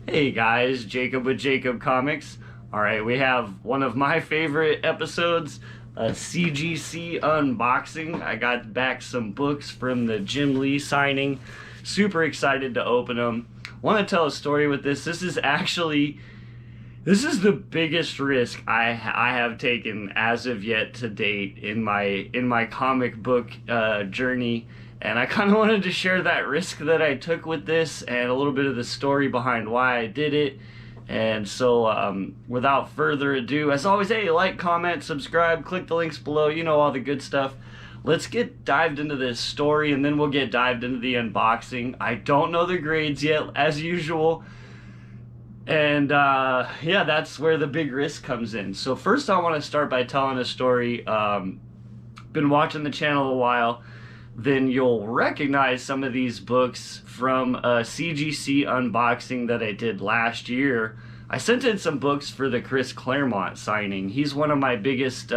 Hey guys, Jacob with Jacob Comics. Alright, we have one of my favorite episodes, a CGC unboxing. I got back some books from the Jim Lee signing. Super excited to open them. Want to tell a story with this. This is the biggest risk I have taken as of yet to date in my comic book journey. And I kind of wanted to share that risk that I took with this and a little bit of the story behind why I did it. And so, without further ado, as always, hey, like, comment, subscribe, click the links below, you know, all the good stuff. Let's get dived into this story, and then we'll get dived into the unboxing. I don't know the grades yet, as usual. And, yeah, that's where the big risk comes in. So first I want to start by telling a story. Been watching the channel a while. Then you'll recognize some of these books from a CGC unboxing that I did last year. I sent in some books for the Chris Claremont signing. He's one of my biggest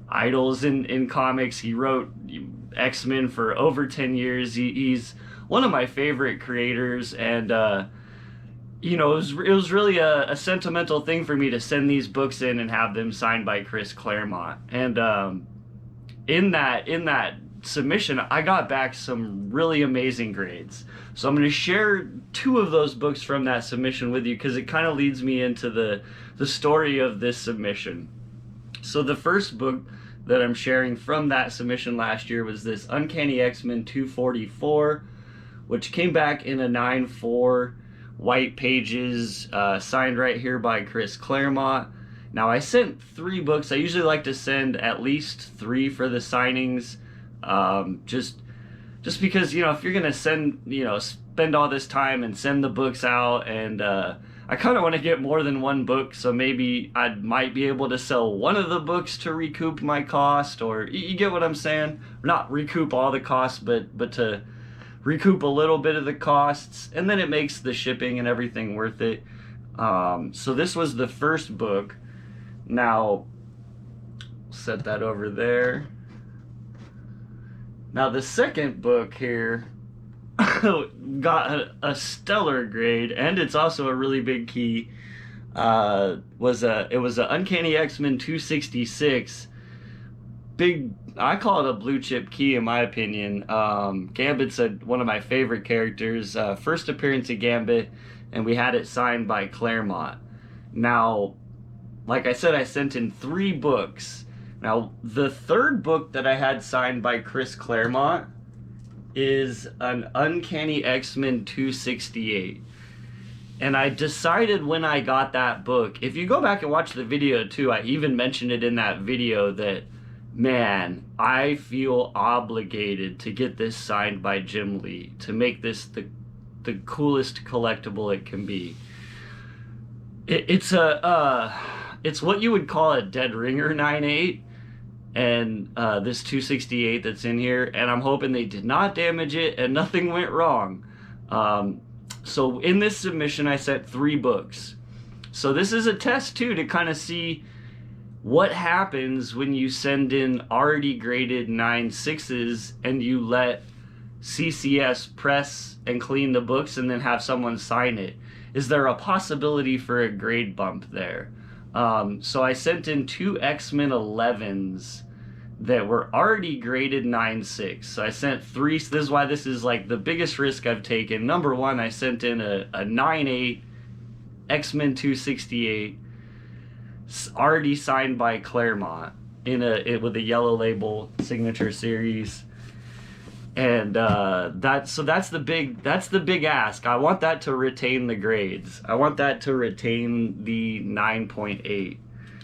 idols in comics. He wrote X-Men for over 10 years. He's one of my favorite creators, and you know, it was really a sentimental thing for me to send these books in and have them signed by Chris Claremont. And in that submission, I got back some really amazing grades. So I'm going to share two of those books from that submission with you because it kind of leads me into the story of this submission. So the first book that I'm sharing from that submission last year was this Uncanny X-Men 244, which came back in a 9/4 white pages, signed right here by Chris Claremont. Now I sent 3 books. I usually like to send at least 3 for the signings. Just because, you know, if you're gonna spend all this time and send the books out, and I kind of want to get more than one book, so maybe I might be able to sell one of the books to recoup my cost, or you get what I'm saying? Not recoup all the costs, but to recoup a little bit of the costs, and then it makes the shipping and everything worth it. So this was the first book. Now set that over there. Now the second book here got a stellar grade, and it's also a really big key. It was a Uncanny X-Men 266. Big, I call it a blue chip key in my opinion. Gambit's one of my favorite characters. First appearance of Gambit, and we had it signed by Claremont. Now, like I said, I sent in 3 books. Now, the third book that I had signed by Chris Claremont is an Uncanny X-Men 268. And I decided when I got that book, if you go back and watch the video too, I even mentioned it in that video that, man, I feel obligated to get this signed by Jim Lee, to make this the coolest collectible it can be. It's what you would call a dead ringer 9/8. And this 268 that's in here, and I'm hoping they did not damage it and nothing went wrong. So in this submission I sent 3 books. So this is a test too, to kind of see what happens when you send in already graded 9/6s and you let CCS press and clean the books and then have someone sign it. Is there a possibility for a grade bump there? So I sent in 2 X-Men 11s that were already graded 9/6. So I sent 3. So this is why this is like the biggest risk I've taken. Number 1, I sent in a 9/8 X-Men 268, already signed by Claremont with a yellow label, signature series. And that's the big ask. I want that to retain the grades. I want that to retain the 9.8,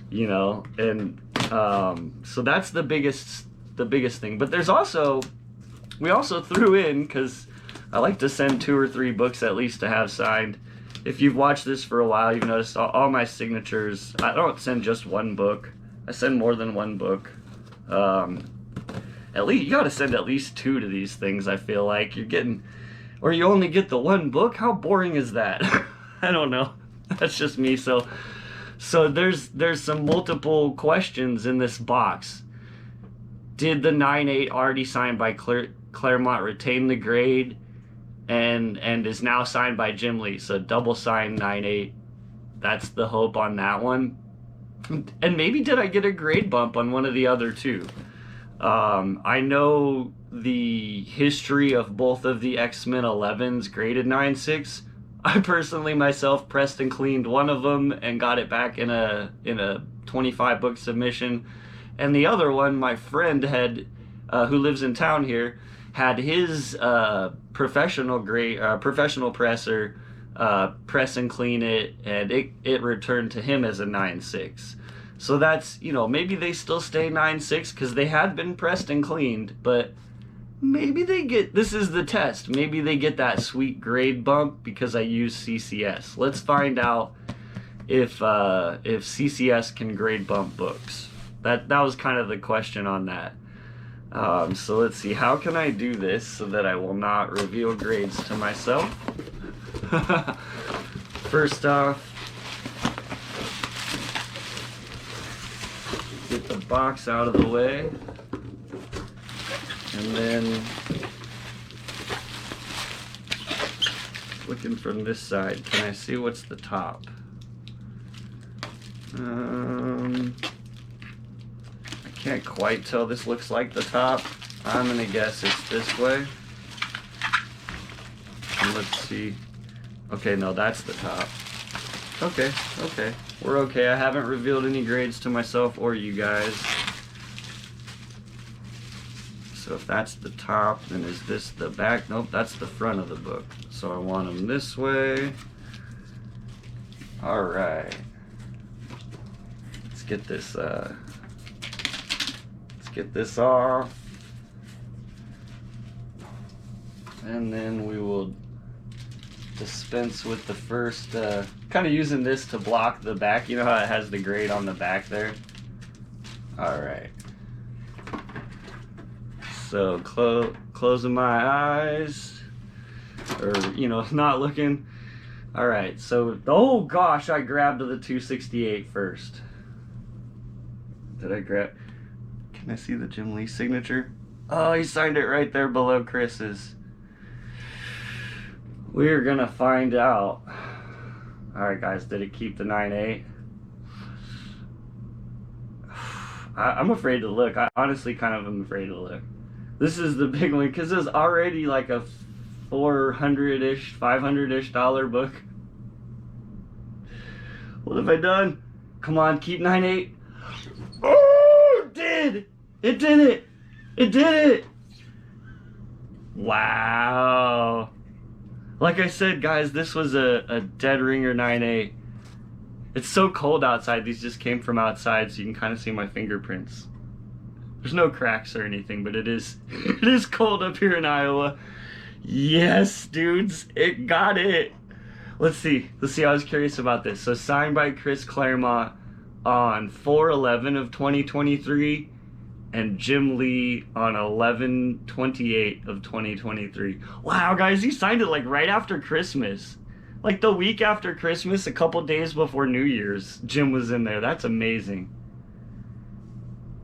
you know. And so that's the biggest thing. But we also threw in, because I like to send 2 or 3 books at least to have signed. If you've watched this for a while, you've noticed all my signatures. I don't send just 1 book. I send more than 1 book. At least you gotta send at least 2 to these things. I feel like or you only get the 1 book. How boring is that? I don't know. That's just me. So there's some multiple questions in this box. Did the 9/8 already signed by Claremont retain the grade? and is now signed by Jim Lee. So double signed 9/8. That's the hope on that one. And maybe did I get a grade bump on one of the other two? I know the history of both of the X-Men 11s graded 9/6. I personally myself pressed and cleaned one of them and got it back in a 25 book submission, and the other one my friend had, who lives in town here, had his professional presser press and clean it, and it returned to him as a 9/6. So that's, maybe they still stay 9/6 because they had been pressed and cleaned, but maybe this is the test. Maybe they get that sweet grade bump because I use CCS. Let's find out if CCS can grade bump books. That was kind of the question on that. So let's see, how can I do this so that I will not reveal grades to myself? First off, get the box out of the way, and then looking from this side, can I see what's the top? I can't quite tell. This looks like the top. I'm gonna guess it's this way. And let's see. Okay, no, that's the top. Okay, we're okay. I haven't revealed any grades to myself or you guys. So if that's the top, then is this the back? Nope, that's the front of the book. So I want them this way. All right. Let's get this off. And then we will dispense with the first, kind of using this to block the back. You know how it has the grade on the back there? All right. So closing my eyes, or, not looking. All right, so, oh gosh, I grabbed the 268 first. Did I grab? Can I see the Jim Lee signature? Oh, he signed it right there below Chris's. We're gonna find out. All right, guys, did it keep the 9/8? I'm afraid to look. I honestly kind of am afraid to look. This is the big one because it's already like a $400-ish, $500-ish book. What have I done? Come on, keep 9/8. Oh, it did! It did it! It did it! Wow. Like I said, guys, this was a dead ringer 9/8. It's so cold outside. These just came from outside, so you can kind of see my fingerprints. There's no cracks or anything, but it is cold up here in Iowa. Yes, dudes, it got it. Let's see. I was curious about this. So signed by Chris Claremont on 4/11 of 2023, and Jim Lee on 11/28 of 2023. Wow, guys, he signed it like right after Christmas. Like the week after Christmas, a couple days before New Year's, Jim was in there. That's amazing.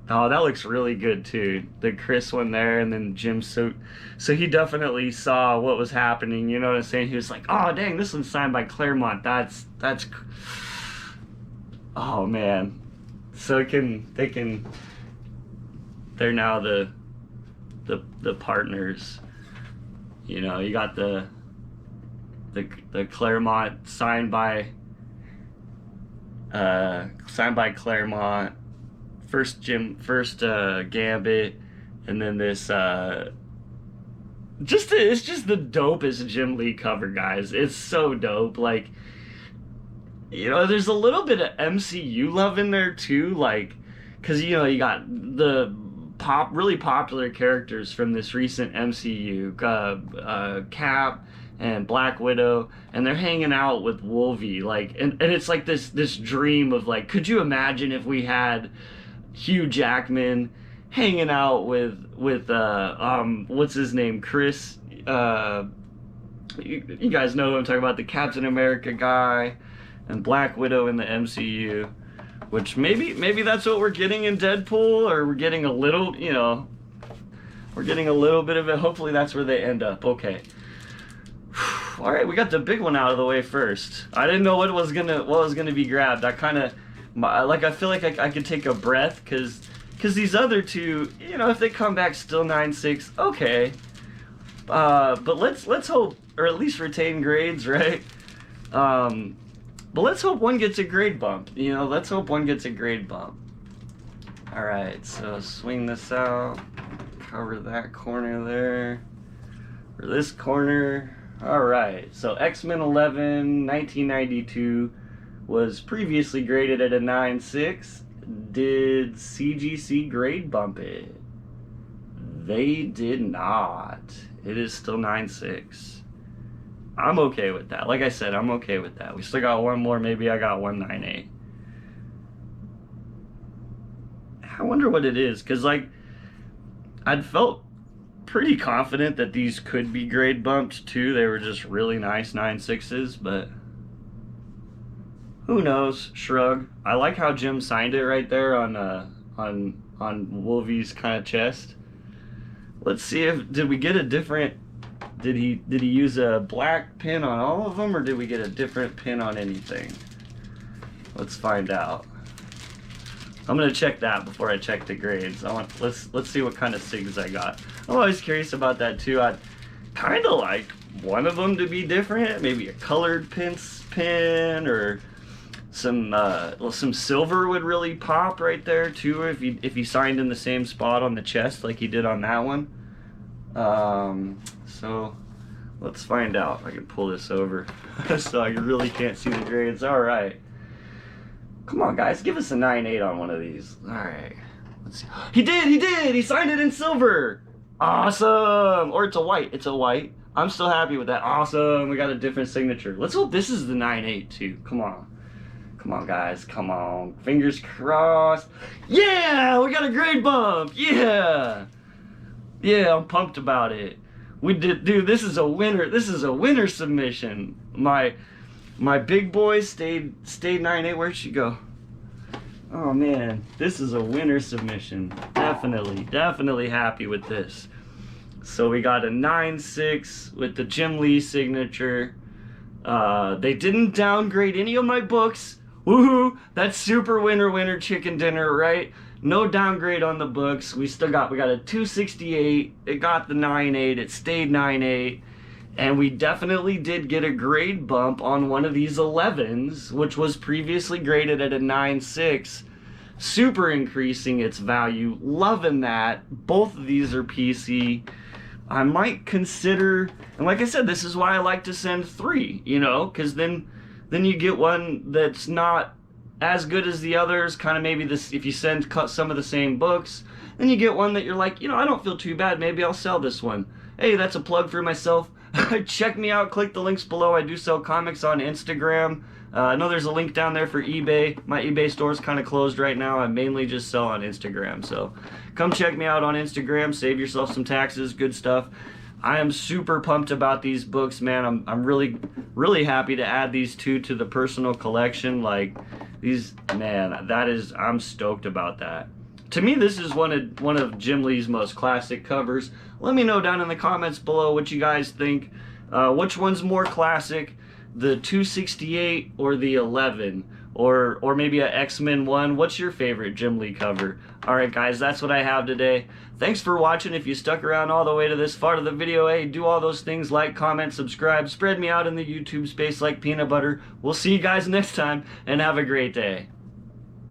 Oh, that looks really good too. The Chris one there, and then Jim. So he definitely saw what was happening. You know what I'm saying? He was like, "Oh, dang, this one's signed by Claremont. That's. Oh man." So they're now the partners. You know, you got the Claremont signed by Claremont. First Gambit, and then this it's just the dopest Jim Lee cover, guys. It's so dope. Like, there's a little bit of MCU love in there too, like, because you got the really popular characters from this recent MCU, Cap and Black Widow, and they're hanging out with Wolvie, like, and it's like this dream of, like, could you imagine if we had Hugh Jackman hanging out with what's his name, Chris, you guys know who I'm talking about, the Captain America guy, and Black Widow in the MCU, which maybe that's what we're getting in Deadpool, or we're getting a little, we're getting a little bit of it. Hopefully that's where they end up. Okay. All right, we got the big one out of the way first. I didn't know what was gonna be grabbed. I kind of I feel like I could take a breath because these other two, you know, if they come back still 9.6, okay. But let's hope, or at least retain grades, right? But let's hope one gets a grade bump. You know, let's hope one gets a grade bump. All right, so swing this out, cover that corner there, for this corner. All right, so X-Men 11, 1992 was previously graded at a 9.6. Did CGC grade bump it? They did not. It is still 9.6. I'm okay with that. Like I said, I'm okay with that. We still got one more. Maybe I got 198. I wonder what it is, because like I'd felt pretty confident that these could be grade bumped too. They were just really nice 9.6s, but who knows? Shrug. I like how Jim signed it right there on Wolvie's kind of chest. Let's see if did we get a different. Did he use a black pin on all of them, or did we get a different pin on anything? Let's find out. I'm gonna check that before I check the grades. Let's see what kind of SIGs I got. I'm always curious about that too. I'd kind of like one of them to be different, maybe a colored pin, or some silver would really pop right there too if he signed in the same spot on the chest like he did on that one. So let's find out. I can pull this over so I really can't see the grades. All right. Come on, guys, give us a 9.8 on one of these. All right, let's see. He did! He signed it in silver! Awesome! Or it's a white. It's a white. I'm still happy with that. Awesome! We got a different signature. Let's hope this is the 9.8 too. Come on. Come on, guys. Come on. Fingers crossed. Yeah! We got a grade bump! Yeah! Yeah, I'm pumped about it. We did, dude, this is a winner. This is a winner submission. My big boy stayed 9.8. Where'd she go? Oh man, this is a winner submission. Definitely happy with this. So we got a 9.6 with the Jim Lee signature. They didn't downgrade any of my books. Woohoo! That's super winner chicken dinner, right? No downgrade on the books. We got a 268. It got the 9.8. It stayed 9.8. And we definitely did get a grade bump on one of these 11s, which was previously graded at a 9.6, super increasing its value. Loving that. Both of these are PC. I might consider, and like I said, this is why I like to send 3, you know, because then you get one that's not as good as the others, kind of maybe this, if you send some of the same books, then you get one that you're like, you know, I don't feel too bad, maybe I'll sell this one. Hey, that's a plug for myself. Check me out, click the links below. I do sell comics on Instagram. I know there's a link down there for eBay. My eBay store is kind of closed right now. I mainly just sell on Instagram. So come check me out on Instagram. Save yourself some taxes. Good stuff. I am super pumped about these books, man. I'm really happy to add these 2 to the personal collection. Like these, man, I'm stoked about that. To me, this is one of Jim Lee's most classic covers. Let me know down in the comments below what you guys think. Which one's more classic, the 268 or the 11? Or maybe a X-Men 1? What's your favorite Jim Lee cover? Alright guys, that's what I have today. Thanks for watching. If you stuck around all the way to this part of the video, hey, do all those things, like, comment, subscribe, spread me out in the YouTube space like peanut butter. We'll see you guys next time, and have a great day.